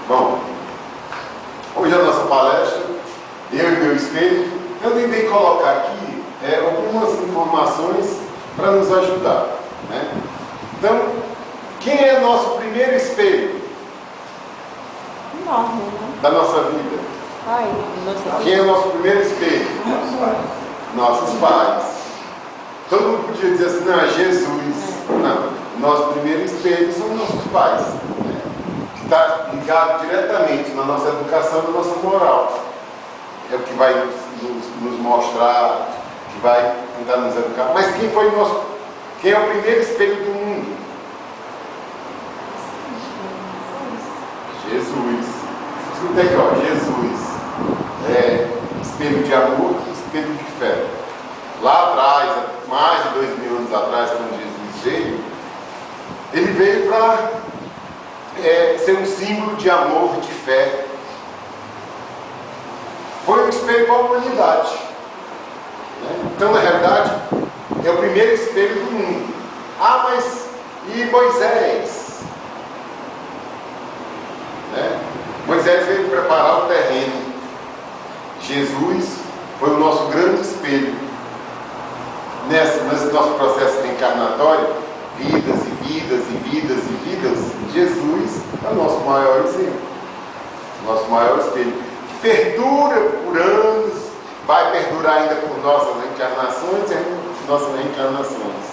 Bom, hoje a nossa palestra, eu e meu espelho, eu tentei colocar aqui algumas informações para nos ajudar, né? Então, quem é nosso primeiro espelho da nossa vida? Quem é o nosso primeiro espelho? Nossos pais. Todo mundo podia dizer assim, não, é Jesus. Não, nosso primeiro espelho são nossos pais, né? Que está ligado diretamente na nossa educação, na nossa moral. É o que vai nos mostrar, que vai tentar nos educar. Mas quem é o primeiro espelho do mundo? Jesus. Escuta aqui, ó, Jesus. Espelho de amor, espelho de fé. Lá atrás, mais de 2000 anos atrás, quando Jesus veio, ele veio para ser um símbolo de amor, de fé. Foi um espelho para a humanidade, né? Então, na realidade, é o primeiro espelho do mundo. Ah, mas e Moisés? Né? Moisés veio preparar o terreno. Jesus foi o nosso grande espelho. Nesse nosso processo reencarnatório, vidas e vidas e vidas e vidas, Jesus é o nosso maior exemplo, nosso maior espelho, que perdura por anos, vai perdurar ainda por nossas reencarnações e nossas reencarnações.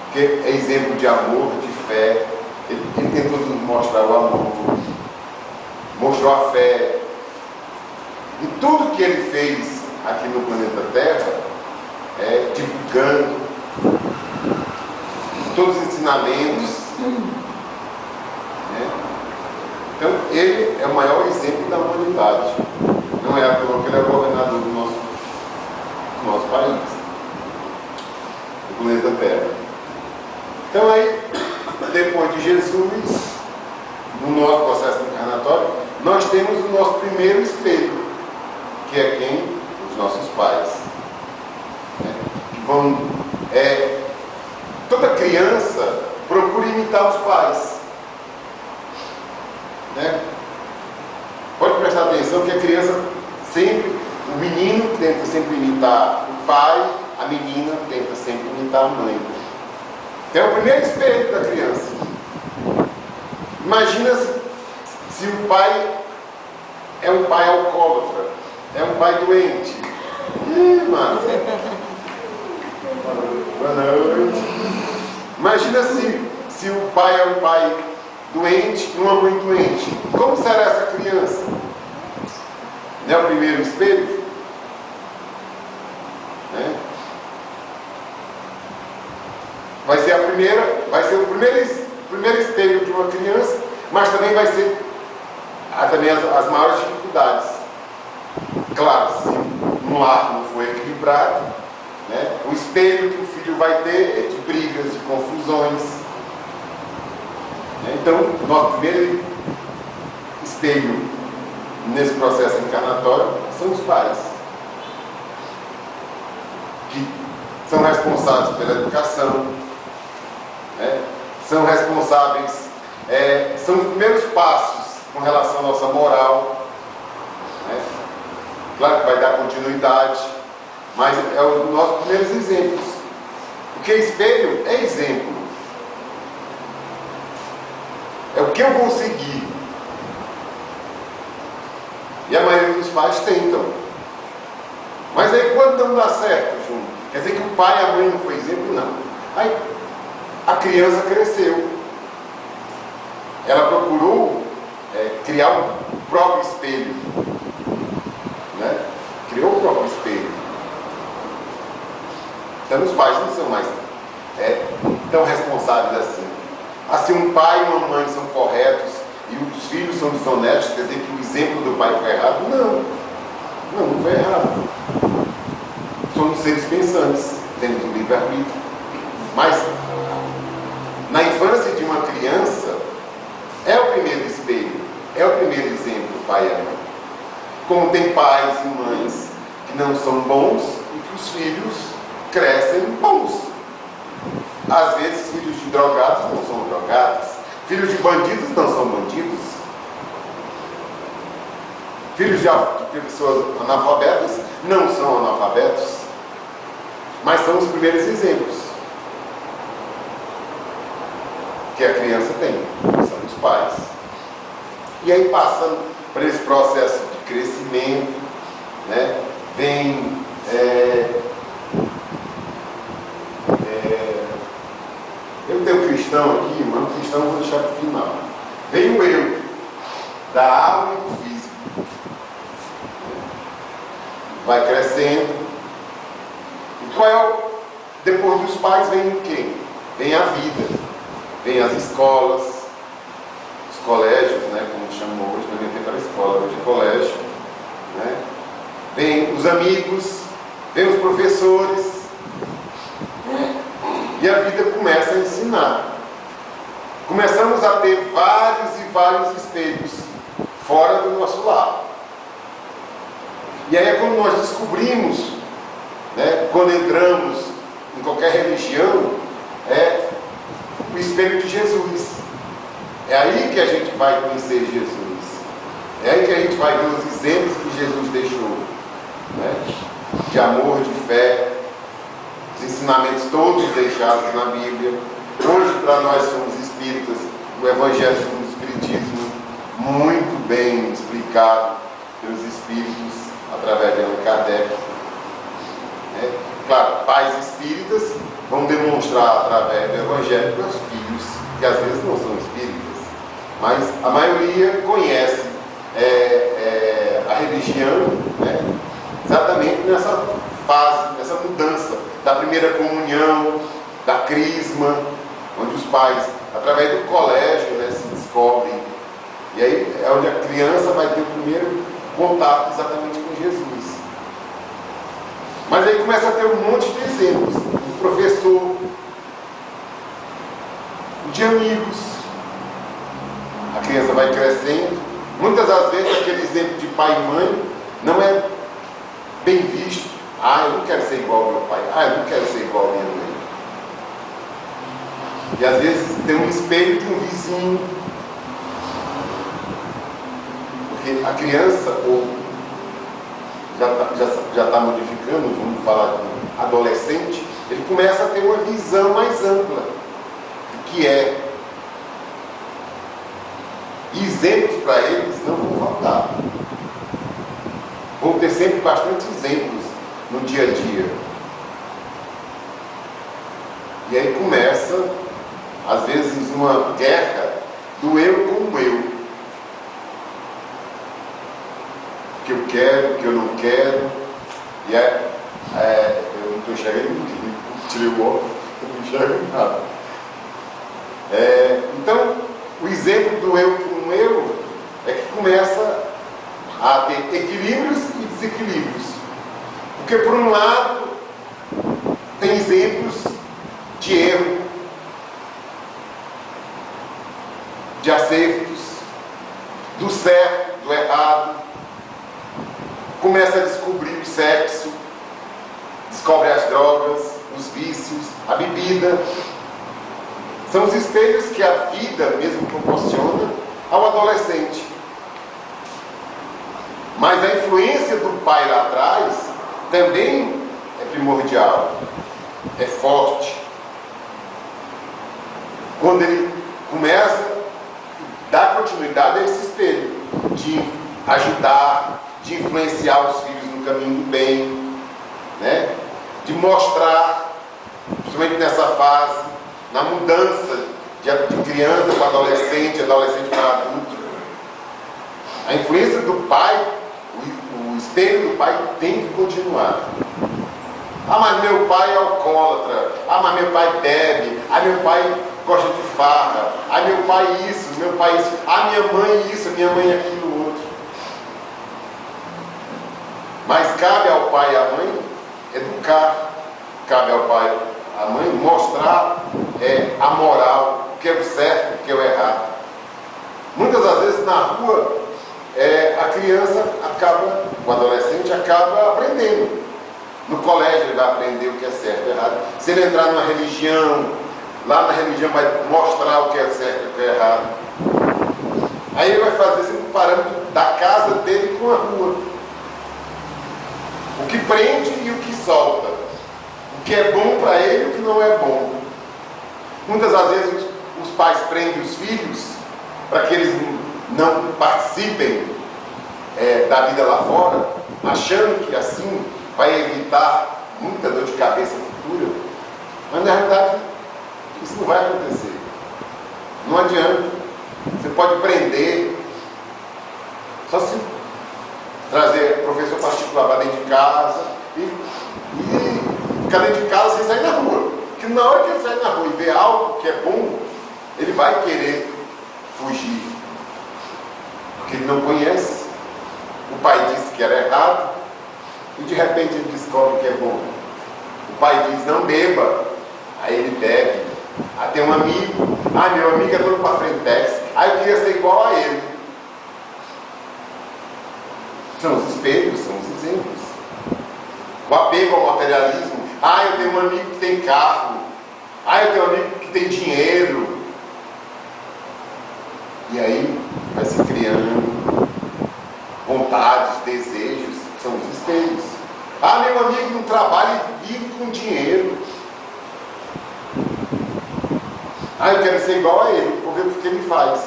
Porque é exemplo de amor, de fé. Ele tentou nos mostrar o amor, mostrou a fé. E tudo que ele fez aqui no planeta Terra, divulgando todos os ensinamentos, né? Então ele é o maior exemplo da humanidade. Não é à toa que ele é o governador do nosso país, do planeta Terra. Então aí, depois de Jesus, no nosso processo encarnatório, nós temos o nosso primeiro espelho, que é quem? Os nossos pais. Toda criança procura imitar os pais, né? Pode prestar atenção que a criança sempre, o menino tenta sempre imitar o pai, a menina tenta sempre imitar a mãe. Então é o primeiro espelho da criança. Imagina se o pai é um pai alcoólatra, é um pai doente. Boa noite. Imagina se o pai é um pai doente e uma mãe doente. Como será essa criança? Não é o primeiro espelho? Né? Vai ser o primeiro espelho de uma criança, mas também vai ser também as maiores dificuldades. Claro, se um lar não for equilibrado, né, o espelho que o filho vai ter é de brigas, de confusões. Então, o nosso primeiro espelho nesse processo encarnatório são os pais, que são responsáveis pela educação, né, são responsáveis, são os primeiros passos com relação à nossa moral, né? Claro que vai dar continuidade, mas é os nossos primeiros exemplos. Porque espelho é exemplo. É o que eu vou seguir. E a maioria dos pais tentam. Mas aí quando não dá certo, Júnior? Quer dizer que o pai e a mãe não foi exemplo? Não. Aí a criança cresceu. Ela procurou criar o próprio espelho. Né? Criou o próprio espelho. Então os pais não são mais tão responsáveis assim. Assim, um pai e uma mãe são corretos e os filhos são desonestos, quer dizer que o exemplo do pai foi errado? Não foi errado. Somos seres pensantes, temos o livre-arbítrio. Mas na infância de uma criança é o primeiro espelho, é o primeiro exemplo, o pai e a mãe. Como tem pais e mães que não são bons e que os filhos crescem bons. Às vezes filhos de drogados não são drogados, Filhos de bandidos não são bandidos. Filhos de pessoas analfabetas não são analfabetos. Mas são os primeiros exemplos que a criança tem, são os pais. E aí, passando por esse processo de crescimento, né, vem eu tenho cristão aqui, mas o cristão eu vou deixar para o final. Vem o eu, da alma e do físico. Vai crescendo. E depois dos pais vem o quê? Vem a vida. Vem as escolas, os colégios, né, como chamam hoje, não tem para a escola, hoje é colégio. Né? Vem os amigos, vem os professores. E a vida começa a ensinar. Começamos a ter vários e vários espelhos fora do nosso lar. E aí é quando nós descobrimos, né, quando entramos em qualquer religião, é o espelho de Jesus. É aí que a gente vai conhecer Jesus. É aí que a gente vai ver os exemplos que Jesus deixou, né, de amor, de fé, os ensinamentos todos deixados na Bíblia. Hoje, para nós somos espíritas, o Evangelho segundo o Espiritismo, muito bem explicado pelos espíritos, através de Allan Kardec. Claro, pais espíritas vão demonstrar através do Evangelho para os filhos, que às vezes não são espíritas, mas a maioria conhece a religião, né, exatamente nessa fase, nessa mudança da primeira comunhão, da crisma, onde os pais, através do colégio, né, se descobrem. E aí é onde a criança vai ter o primeiro contato exatamente com Jesus. Mas aí começa a ter um monte de exemplos. O professor, de amigos. A criança vai crescendo. Muitas das vezes aquele exemplo de pai e mãe não é bem visto. Ah, eu não quero ser igual ao meu pai. Ah, eu não quero ser igual à minha mãe. E às vezes tem um espelho de um vizinho. Porque a criança, ou já está modificando, vamos falar de adolescente, ele começa a ter uma visão mais ampla do que é. E exemplos para eles não vão faltar. Vão ter sempre bastante exemplos no dia a dia. E aí começa, às vezes, uma guerra do eu com o eu. O que eu quero, o que eu não quero. E eu não estou enxergando ninguém. Tirei o óculos, eu não enxergo nada. Então, o exemplo do eu com o eu é que começa a ter equilíbrios e desequilíbrios. Porque, por um lado, tem exemplos de erro, de acertos, do certo, do errado. Começa a descobrir o sexo, descobre as drogas, os vícios, a bebida. São os espelhos que a vida mesmo proporciona ao adolescente. Mas a influência do pai lá atrás também é primordial, é forte. Quando ele começa a dar continuidade a esse espelho, de ajudar, de influenciar os filhos no caminho do bem, né? De mostrar, principalmente nessa fase, na mudança de criança para adolescente, adolescente para adulto. A influência do pai, o espelho do pai tem que continuar. Ah, mas meu pai é alcoólatra. Ah, mas meu pai bebe. Ah, meu pai gosta de farra. Ah, meu pai isso, meu pai isso. Ah, minha mãe isso, minha mãe aquilo outro. Mas cabe ao pai e à mãe educar. Cabe ao pai e à mãe mostrar a moral, o que é o certo, o que é o errado. Muitas das vezes na rua a criança acaba, o adolescente acaba aprendendo. No colégio ele vai aprender o que é certo e errado. Se ele entrar numa religião, lá na religião vai mostrar o que é certo e o que é errado. Aí ele vai fazer sempre um parâmetro da casa dele com a rua. O que prende e o que solta. O que é bom para ele e o que não é bom. Muitas das vezes os pais prendem os filhos para que eles não participem da vida lá fora, achando que assim vai evitar muita dor de cabeça futura. Mas na realidade isso não vai acontecer. Não adianta. Você pode prender, só se trazer professor particular para dentro de casa e ficar dentro de casa sem sair na rua. Porque na hora que ele sai na rua e vê algo que é bom, ele vai querer fugir. Porque ele não conhece. O pai disse que era errado e de repente ele descobre que é bom. O pai diz, não beba. Aí ele bebe. Aí tem um amigo. Meu amigo é todo para frentex. Eu queria ser igual a ele. São os espelhos, são os exemplos. O apego ao materialismo. Eu tenho um amigo que tem carro. Eu tenho um amigo que tem dinheiro. E aí vai se criando vontades, desejos, são os espelhos. Meu amigo não trabalha e vive com dinheiro. Eu quero ser igual a ele, vou ver o que ele faz.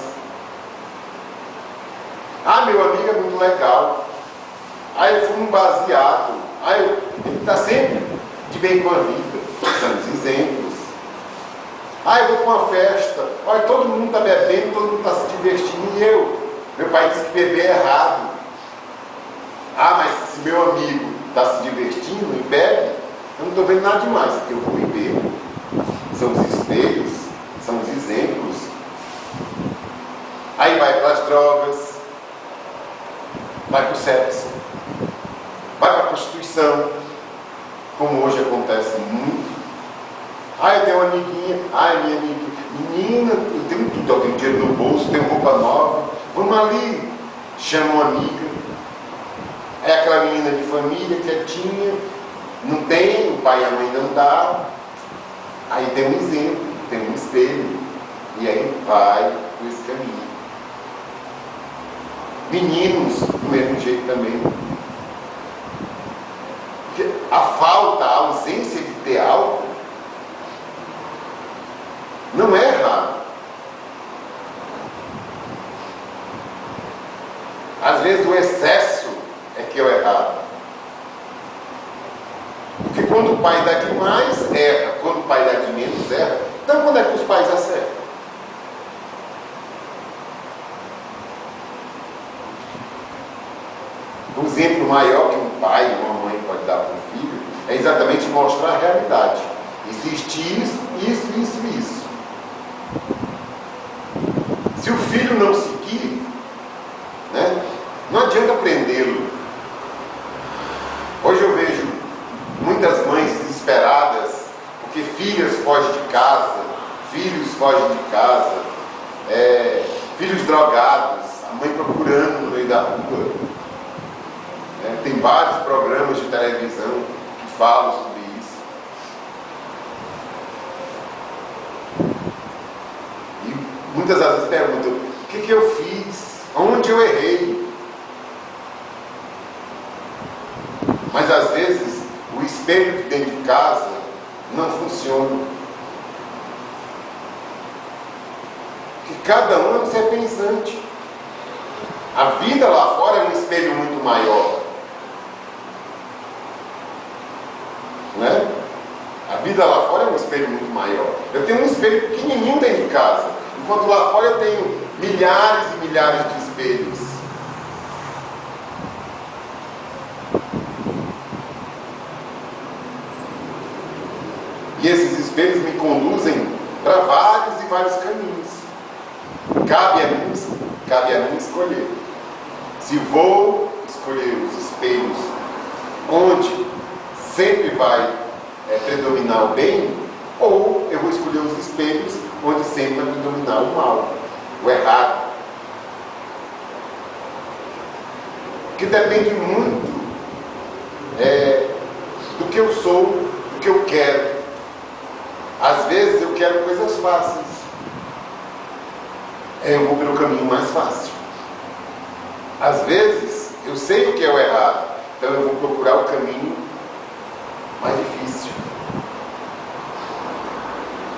Meu amigo é muito legal. Ele fuma um baseado. Ele está sempre de bem com a vida. São os exemplos. Eu vou para uma festa. Todo mundo está bebendo, todo mundo está se divertindo. E eu? Meu pai disse que beber é errado. Mas se meu amigo está se divertindo e bebe, eu não estou vendo nada demais. Eu vou beber. São os espelhos, são os exemplos. Aí vai para as drogas, vai para o sexo, vai para a prostituição, como hoje acontece muito. Eu tenho uma amiguinha, minha amiga, menina, eu tenho tudo, eu tenho dinheiro no bolso, tenho roupa nova, vamos ali, chama uma amiga. Aquela menina de família, quietinha, não tem, o pai e a mãe não dá. Aí tem um exemplo, tem um espelho, e aí vai por esse caminho. Meninos, do mesmo jeito também. Porque a falta, a ausência de ter algo, não é errado. Às vezes o excesso é que é o errado. Porque quando o pai dá demais, erra. Quando o pai dá de menos, erra. Então quando é que os pais acertam? O exemplo maior que um pai e uma mãe pode dar para um filho é exatamente mostrar a realidade. Existe isso, isso. Se o filho não seguir, não adianta prendê-lo. Hoje eu vejo muitas mães desesperadas porque filhas fogem de casa, filhos fogem de casa, filhos drogados, a mãe procurando no meio da rua. Tem vários programas de televisão que falam sobre isso. E muitas vezes perguntam, o que eu fiz? Onde eu errei? Mas às vezes o espelho de dentro de casa não funciona. Porque cada um é um ser pensante. A vida lá fora é um espelho muito maior. A vida lá fora é um espelho muito maior. Eu tenho um espelho pequenininho dentro de casa, enquanto lá fora eu tenho milhares e milhares de espelhos. E esses espelhos me conduzem para vários e vários caminhos. Cabe a mim escolher. Se vou escolher os espelhos onde sempre vai predominar o bem, ou eu vou escolher os espelhos onde sempre vai predominar o mal, o errado. Que depende muito do que eu sou, do que eu quero. Às vezes eu quero coisas fáceis. Eu vou pelo caminho mais fácil. Às vezes, eu sei o que é o errado, então eu vou procurar o caminho mais difícil.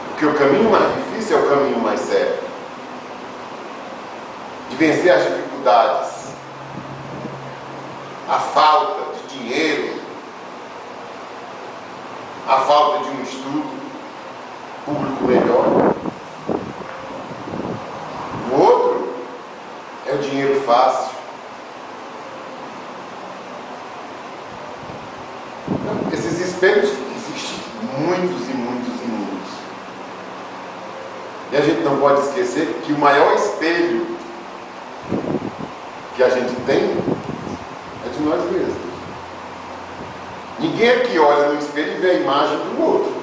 Porque o caminho mais difícil é o caminho mais certo. De vencer as dificuldades, a falta de dinheiro, a falta de um estudo público melhor. O outro é o dinheiro fácil. Então, esses espelhos existem muitos e muitos e muitos. E a gente não pode esquecer que o maior espelho que a gente tem é de nós mesmos. Ninguém aqui olha no espelho e vê a imagem do outro,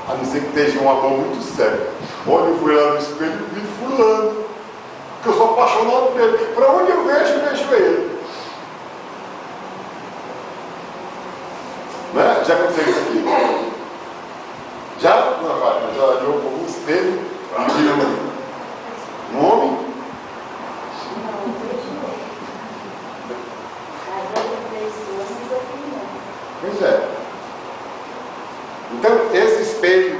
a não ser que esteja um amor muito sério. Olha, eu fui lá no espelho e vi fulano, porque eu sou apaixonado por ele. Para onde eu vejo ele. Né? Já aconteceu isso aqui? Já? Não, Fátima, já olhou como um espelho e viu um homem? Pois é. Então, esse espelho,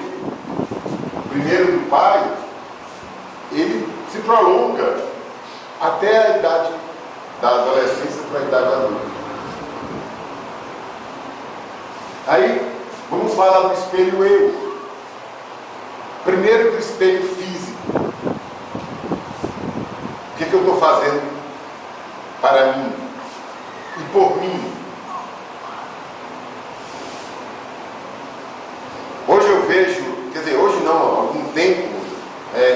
primeiro do pai, ele se prolonga até a idade da adolescência para a idade adulta. Aí, vamos falar do espelho eu. Primeiro do espelho físico. O que eu estou fazendo para mim e por mim? Hoje eu vejo, quer dizer, hoje não, há algum tempo,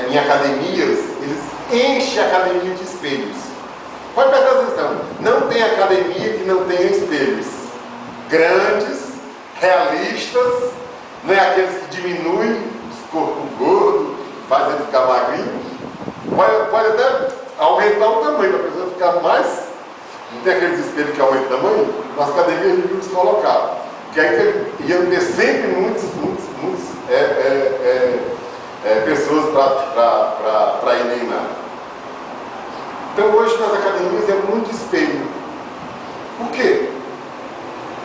em academias, eles enchem a academia de espelhos. Pode prestar atenção, não tem academia que não tenha espelhos. Grandes, realistas, não é aqueles que diminuem os corpos gordos, fazem ele ficar magrinho. Pode até aumentar o tamanho, para a pessoa ficar mais. Não tem aqueles espelhos que aumentam o tamanho? Nas academias devíamos colocar. Que aí iam ter sempre muitas pessoas para ir treinar. Então hoje nas academias é muito espelho. Por quê?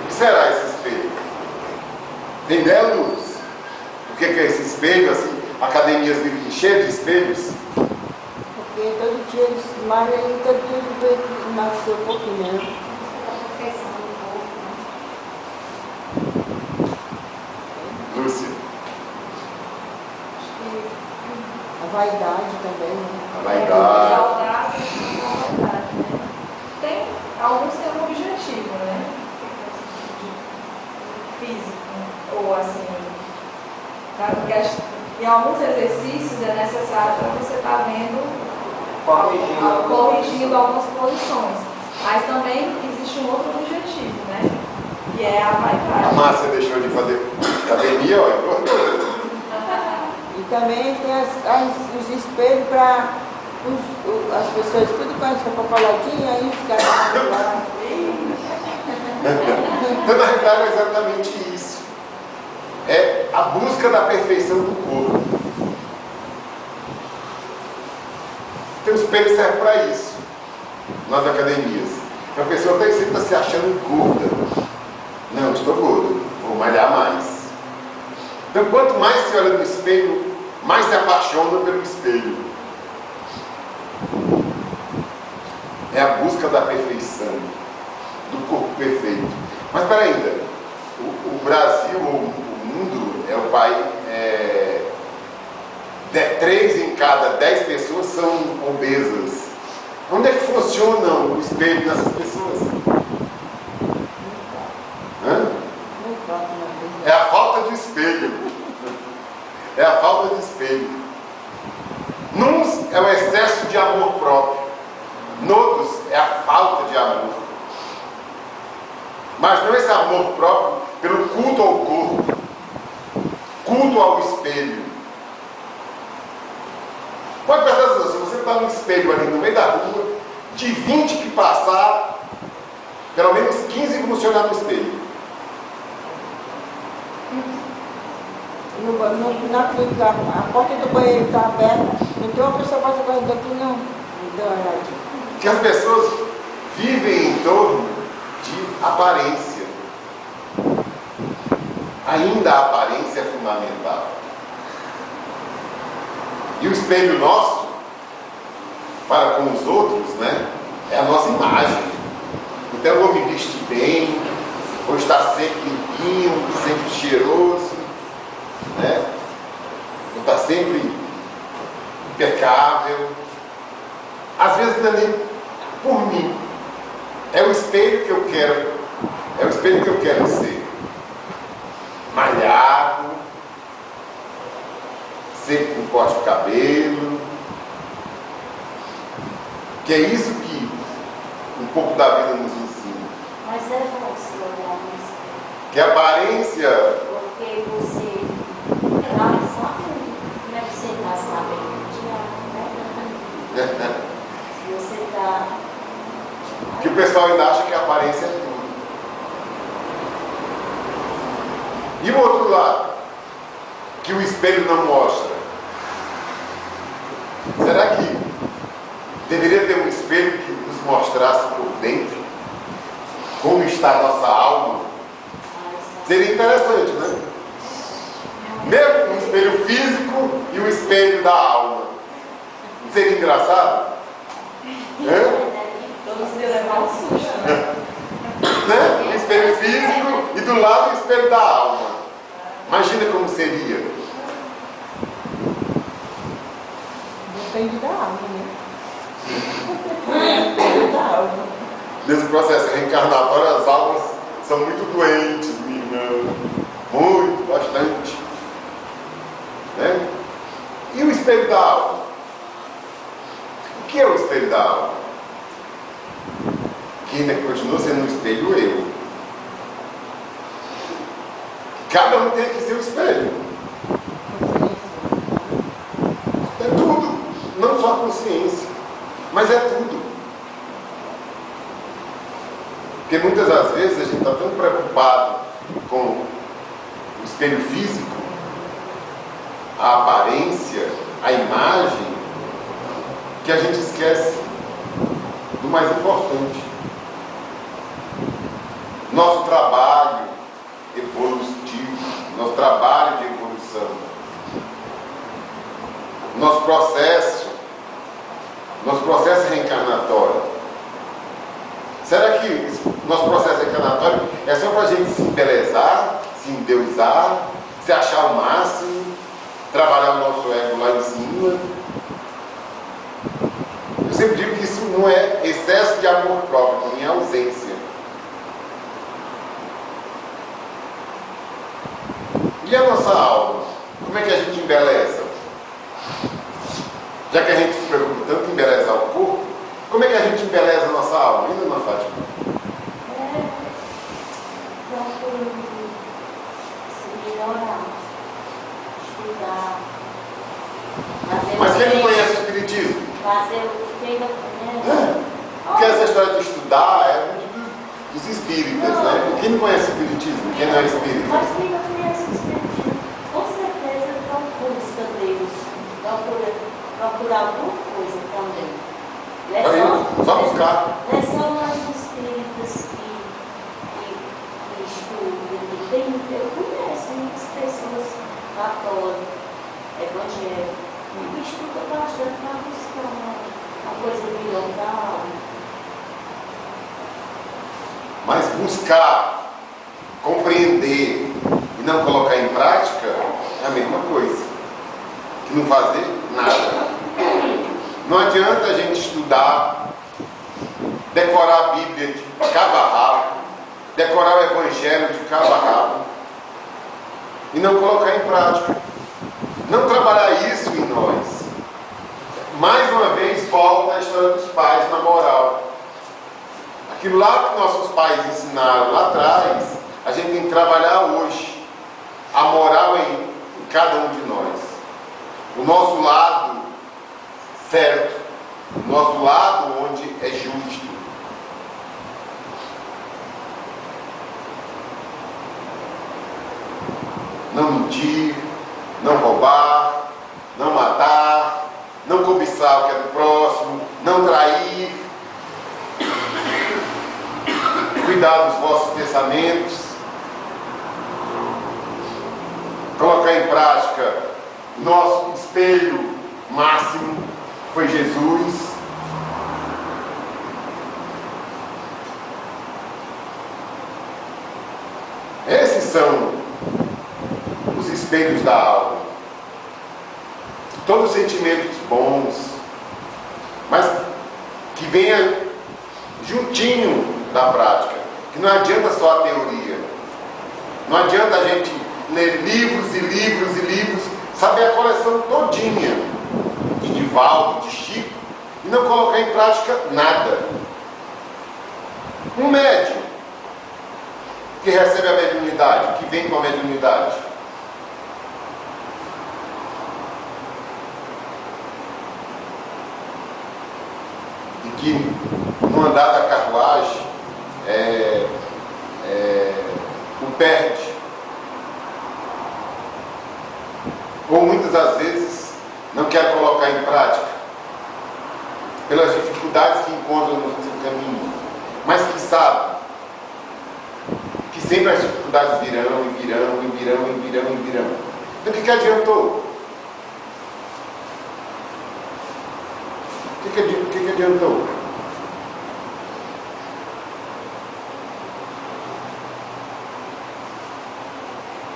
O que será esse espelho? Tem ideia, Luz? O que é esse espelho? Assim, academias vivem cheias de espelhos? Porque todo dia eles malham e todo dia eles nasceu um pouquinho, né? Lúcia. A vaidade também, né? A vaidade. Saudável e a vaidade, né? Tem, alguns têm um objetivo, né? Físico, ou assim, tá? Porque em alguns exercícios é necessário para você estar vendo, corrigindo algumas posições. Mas também existe um outro objetivo, né? Que é a vaidade. A Márcia deixou de fazer academia, olha, engordou. E também tem os espelhos para as pessoas, tudo com essa papaladinha, aí os caras lá. Então, na realidade, é exatamente isso. É a busca da perfeição do corpo. Então, o espelho serve para isso, nas academias. A pessoa sempre está se achando gorda. Não, estou gordo, vou malhar mais. Então, quanto mais se olha no espelho, mais se apaixona pelo espelho. É a busca da perfeição, do corpo perfeito. Mas espera ainda, o Brasil, ou o mundo, é o país, 3 em cada 10 pessoas são obesas. Onde é que funciona o espelho dessas pessoas? É a falta de espelho. É a falta de espelho. Nuns é o excesso de amor próprio. Noutros é a falta de amor. Mas não esse amor próprio pelo culto ao corpo, culto ao espelho. Pode prestar atenção, se você está no espelho ali no meio da rua, de 20 que passar, pelo menos 15 vão funcionar no espelho. na clínica, a porta do banheiro está aberta, não tem uma pessoa passando correndo aqui, não. Me dá uma olhadinha. Que as pessoas vivem em torno de aparência. Ainda a aparência é fundamental. E o espelho nosso, para com os outros, né, é a nossa imagem. Então eu vou me vestir bem, vou estar sempre limpinho, sempre cheiroso, né? Vou estar sempre impecável. Às vezes não é nem por mim. É o espelho que eu quero. É o espelho que eu quero ser. Malhado, sempre com corte de cabelo. Que é isso que um pouco da vida nos ensina. Mas é bom se olhar no espelho. Que a aparência. Porque você não sabe como é que você está sabendo de algo, né? Se você está. Que o pessoal ainda acha que a aparência é tudo. E o outro lado, que o espelho não mostra. Será que deveria ter um espelho que nos mostrasse por dentro como está a nossa alma? Seria interessante, né? Mesmo um espelho físico e um espelho da alma. Não seria engraçado? Todos iam levar um susto, né? Né? Um espelho físico e do lado o espelho da alma. Imagina como seria. Depende da alma, né? Depende da alma. Nesse processo reencarnatório, as almas são muito doentes, minha irmã. Muito, bastante. Né? E o espelho da alma? O que é o espelho da alma? Que ainda continua sendo um espelho eu. Cada um tem que ser o espelho. É tudo. Não só a consciência, mas é tudo. Porque muitas das vezes a gente está tão preocupado com o espelho físico, a aparência, a imagem, que a gente esquece do mais importante. Nosso trabalho evolutivo, nosso trabalho de evolução, nosso processo reencarnatório. Será que nosso processo reencarnatório é só para a gente se embelezar, se endeusar, se achar o máximo, trabalhar o nosso ego lá em cima? Eu sempre digo que isso não é excesso de amor próprio, para mim é ausência. E a nossa alma? Como é que a gente embeleza? Já que a gente se preocupa tanto em embelezar o corpo, como é que a gente embeleza a nossa alma? Ainda não, Fátima? Procuro se melhorar, estudar, fazer Mas quem não o conhece o Espiritismo? fazer o que eu conheço. Porque essa história de estudar é muito dos espíritas, né? Quem não conhece o Espiritismo? Quem não é espírita? Mas quem não conhece o Espiritismo, com certeza procura os canteiros, procura alguma coisa também. Só buscar. Não é só nós espíritas que estudam, que tem, eu conheço muitas pessoas católicas, evangélicas, que estudam bastante para buscar uma coisa melhor da alma. Mas buscar, compreender e não colocar em prática é a mesma coisa que não fazer nada. Não adianta a gente estudar, decorar a Bíblia de cabo a rabo, decorar o Evangelho de cabo a rabo e não colocar em prática. Não trabalhar isso em nós. Mais uma vez volta a história dos pais na moral. Aquilo lá que nossos pais ensinaram lá atrás, a gente tem que trabalhar hoje. A moral em cada um de nós. O nosso lado certo. O nosso lado onde é justo. Não mentir, cuidar dos vossos pensamentos, colocar em prática nosso espelho máximo, que foi Jesus. Esses são os espelhos da alma. Todos os sentimentos bons, mas que venha juntinho da prática. Que não adianta só a teoria. Não adianta a gente ler livros e livros e livros, saber a coleção todinha de Divaldo, de Chico, e não colocar em prática nada. Um médium que recebe a mediunidade, que vem com a mediunidade, e que no andar da carruagem o perde, ou muitas das vezes não quer colocar em prática pelas dificuldades que encontra no seu caminho, mas que sabe que sempre as dificuldades virão e virão e virão e virão e virão. Então o que adiantou? O que adiantou?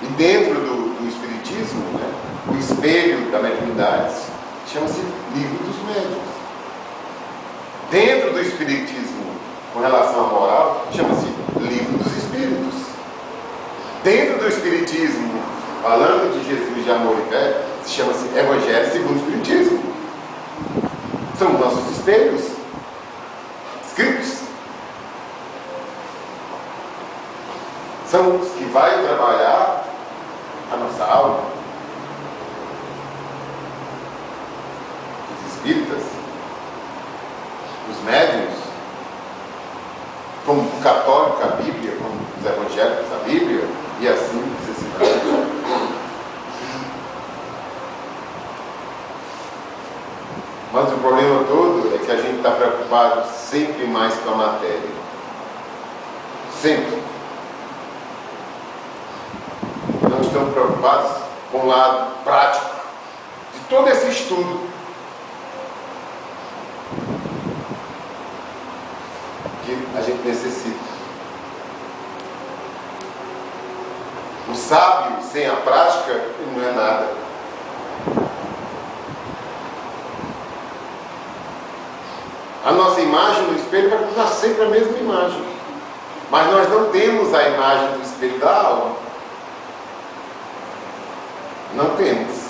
E dentro do Espiritismo, né, o espelho da mediunidade chama-se Livro dos Médiuns. Dentro do Espiritismo, com relação à moral, chama-se Livro dos Espíritos. Dentro do Espiritismo, falando de Jesus, de amor e fé, chama-se Evangelho segundo o Espiritismo. São nossos espelhos escritos. São os que vai trabalhar a nossa alma. Os espíritas, os médiuns, como o católico a Bíblia, como os evangélicos a Bíblia, e assim sucessivamente. Mas o problema todo é que a gente está preocupado sempre mais com a matéria. Sempre. Não estamos preocupados com o lado prático de todo esse estudo. Que a gente necessita. O sábio sem a prática, ele não é nada. A nossa imagem no espelho vai continuar sempre a mesma imagem. Mas nós não temos a imagem do espelho da alma. Não temos.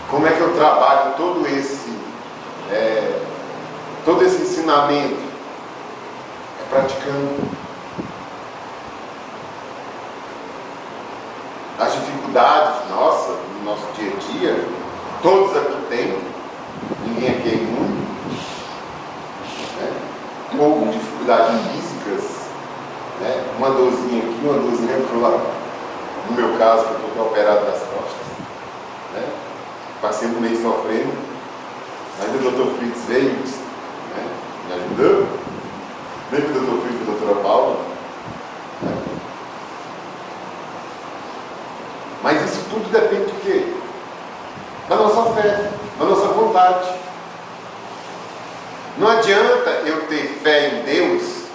Como é que eu trabalho todo esse ensinamento? É praticando. As dificuldades nossas, no nosso dia a dia, todos aqui têm, ninguém aqui é imune, né? Ou dificuldades físicas, né? Uma dorzinha aqui, uma dorzinha lá. No meu caso, que eu estou operado das costas, né? Passei um mês sofrendo, ainda o Dr. Fritz veio, né? Me ajudou, nem que o Dr. Fritz e a doutora Paula, né? Mas isso tudo depende de quê? Da nossa fé, da nossa vontade. Não adianta eu ter fé em Deus,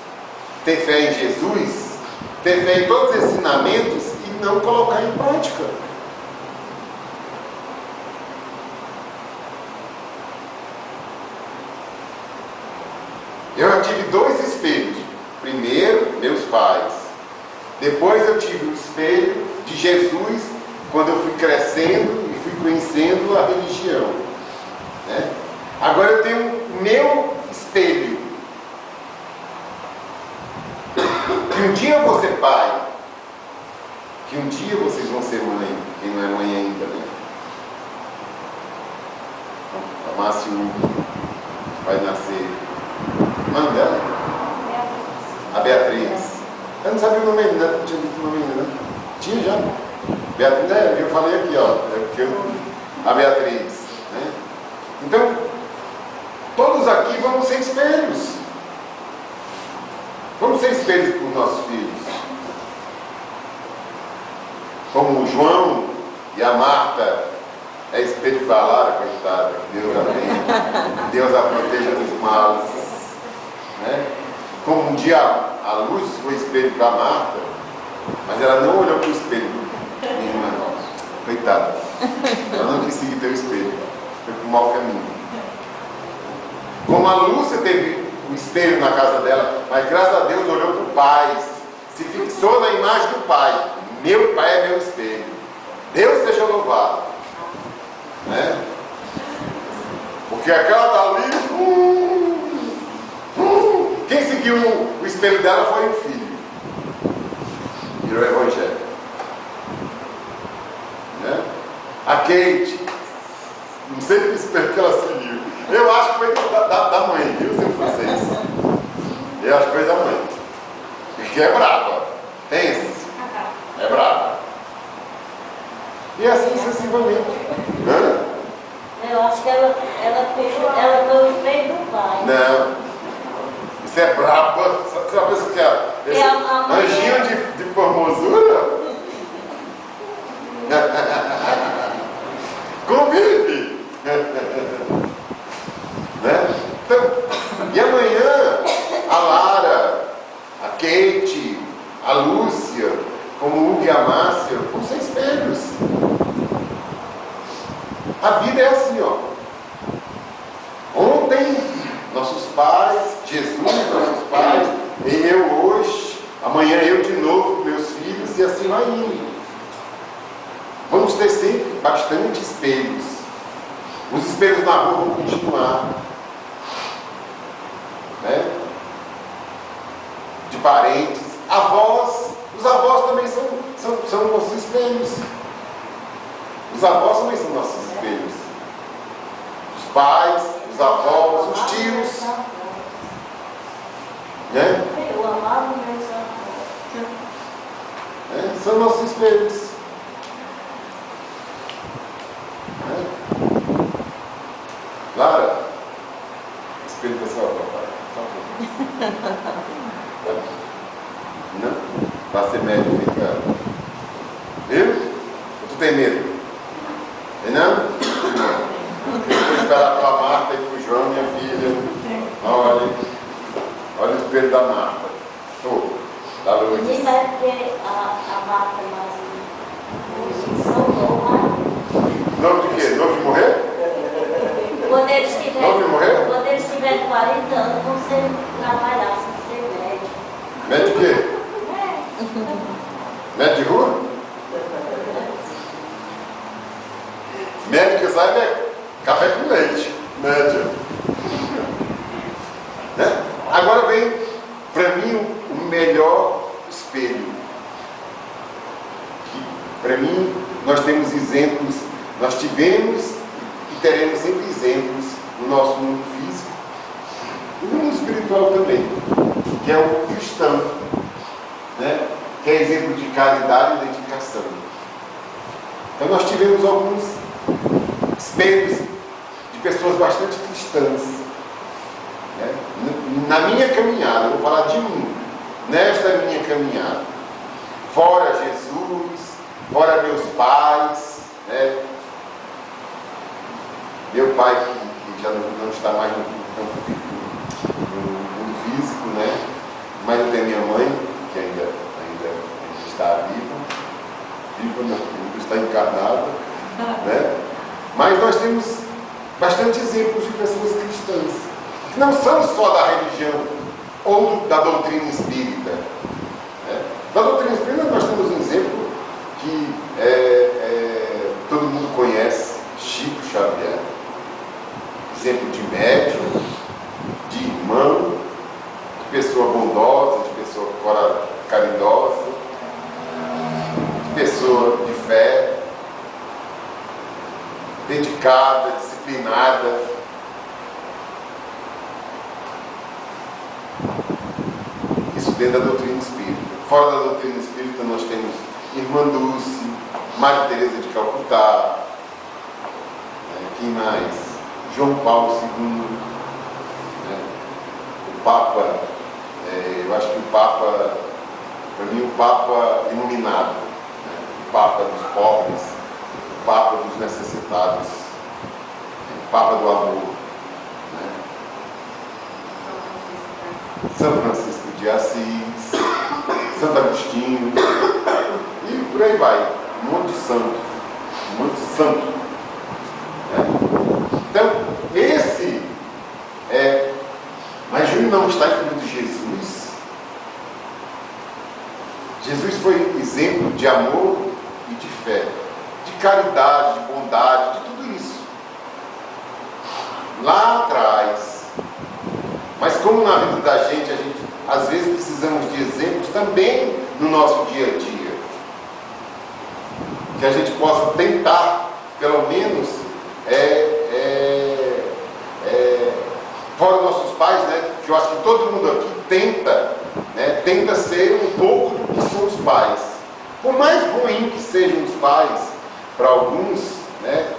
ter fé em Jesus, ter fé em todos os ensinamentos e não colocar em prática. Eu já tive dois espelhos. Primeiro, meus pais. Depois eu tive o espelho de Jesus quando eu fui crescendo e fui conhecendo a religião, né? Agora eu tenho o meu espelho. Que um dia eu vou ser pai, que um dia vocês vão ser mãe, quem não é mãe ainda, né? A Márcia vai nascer. O nome dela? A Beatriz. Eu não sabia o nome ainda, não tinha dito o nome ainda, né? Tinha já. Beatriz, eu falei aqui, ó, a Beatriz, né? Então, todos aqui vamos ser espelhos. Vamos ser espelhos para os nossos filhos. Como o João e a Marta é espelho para a Lara, coitada, que Deus a tenha, que Deus a proteja dos males. Né? Como um dia a Luz foi espelho para a Marta, mas ela não olhou para o espelho. Minha irmã, coitada, ela não quis seguir teu espelho, foi para o mau caminho. Como a Lúcia teve um espelho na casa dela, mas graças a Deus olhou para o Pai, se fixou na imagem do Pai. Meu Pai é meu espelho. Deus seja louvado. Né? Porque aquela dali, quem seguiu o espelho dela foi o filho. Virou o Evangelho. Né? A Kate, não sei que espelho que ela seguiu. Eu acho que foi da mãe, viu, seu francês? Eu acho que foi da mãe. Porque é brava. Pensa. É brava. E assim sucessivamente. Hã? Eu acho que ela foi o espelho do pai. Não. Isso é braba. Você pensa que é esse anjinho de formosura? Convive. Né? Então, e amanhã a Lara, a Kate, a Lúcia, como o Hugo e a Márcia, vão ser espelhos. A vida é assim, ó. Ontem, nossos pais, Jesus, nossos pais, e eu hoje, amanhã eu de novo, meus filhos, e assim vai indo. Vamos ter sempre bastante espelhos. Os espelhos na rua vão continuar. Né? De parentes, avós, os avós também são nossos espelhos. Os avós também são nossos espelhos. Os pais, os avós, os tios. Né? Eu amava meus avós. Né? São nossos espelhos. Né? Lara, espelho para sua avó, por favor. Não? Vai ser médico, fica. Viu? Ou tu tem medo? Tem não? Vou esperar para a Marta e para o João, minha filha. Olha o espelho da Marta. Da luz. Ninguém vai ter a Marta mais hoje em São Paulo. Novo de quê? Novo de morrer? Quando eles tiverem Novo de morrer? 40 anos, vão ser trabalhar, vão ser médicos. Médico de quê? Médico de rua? Médico que sabe é café com leite. Médio. Né? Agora vem, para mim, o melhor espelho. Para mim, nós temos exemplos, nós tivemos e teremos sempre exemplos no nosso mundo físico e no mundo espiritual também, que é o cristão, né? Que é exemplo de caridade e identificação. Então nós tivemos alguns espelhos de pessoas bastante cristãs. Né? Na minha caminhada, eu vou falar de mim, nesta minha caminhada, fora Jesus, fora meus pais, né? Meu pai que já não está mais no mundo físico, né? Mas eu tenho minha mãe, que ainda está viva não está encarnada, né? Mas nós temos bastante exemplos de pessoas cristãs, que não são só da religião ou da doutrina espírita. Né? Da doutrina espírita nós temos um exemplo que todo mundo conhece, Chico Xavier. Exemplo de médium, de irmão, de pessoa bondosa, de pessoa caridosa, de pessoa de fé, dedicada, disciplinada. Isso dentro da doutrina espírita. Fora da doutrina espírita nós temos Irmã Dulce, Maria Teresa de Calcutá, quem mais? João Paulo II, né? O Papa, eu acho que o Papa, para mim, o Papa iluminado, né? O Papa dos pobres, o Papa dos necessitados, o Papa do amor, né? São Francisco de Assis, Santo Agostinho, e por aí vai, um monte de santo, um monte de santo. Né? Então, esse mas Júnior não está incluindo Jesus. Jesus foi exemplo de amor e de fé, de caridade, de bondade, de tudo isso. Lá atrás. Mas como na vida da gente, a gente às vezes precisamos de exemplos também no nosso dia a dia. Que a gente possa tentar, pelo menos, fora nossos pais, né? Que eu acho que todo mundo aqui tenta, né? Tenta ser um pouco do que são os pais. Por mais ruim que sejam os pais, para alguns, né?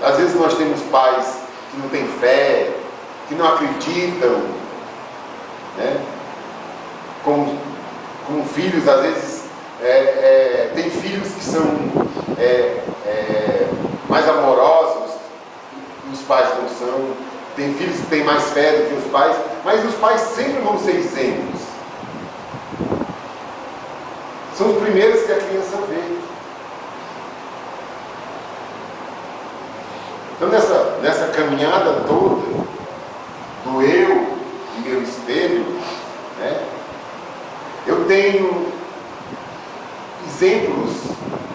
Às vezes nós temos pais que não têm fé, que não acreditam, né? Com filhos, às vezes, tem filhos que são mais amorosos, e os pais não são. Tem filhos que têm mais fé do que os pais, mas os pais sempre vão ser exemplos. São os primeiros que a criança vê. Então, nessa caminhada toda, do eu e meu espelho, né, eu tenho exemplos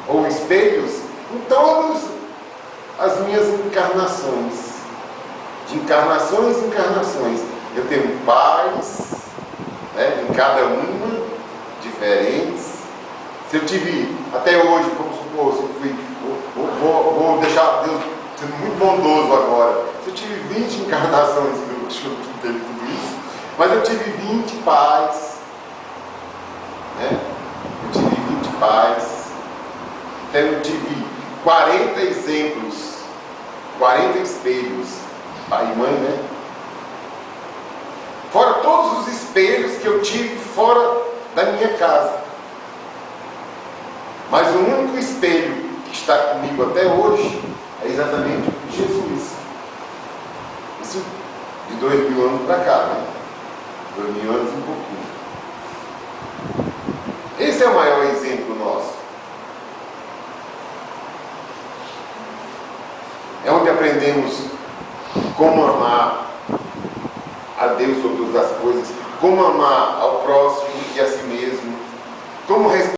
ou espelhos em todas as minhas encarnações. De encarnações em encarnações. Eu tenho pais, né, em cada uma, diferentes. Se eu tive, até hoje, vamos supor, se eu fui, vou deixar Deus sendo muito bondoso agora. Se eu tive 20 encarnações, que eu teve tudo isso, mas eu tive 20 pais, né? Eu tive 20 pais, então eu tive 40 exemplos, 40 espelhos, pai e mãe, né? Fora todos os espelhos que eu tive fora da minha casa. Mas o único espelho que está comigo até hoje é exatamente Jesus. Isso de 2000 anos para cá, né? 2000 anos e um pouquinho. Esse é o maior exemplo nosso. É onde aprendemos como amar a Deus sobre todas as coisas, como amar ao próximo e a si mesmo, como respeitar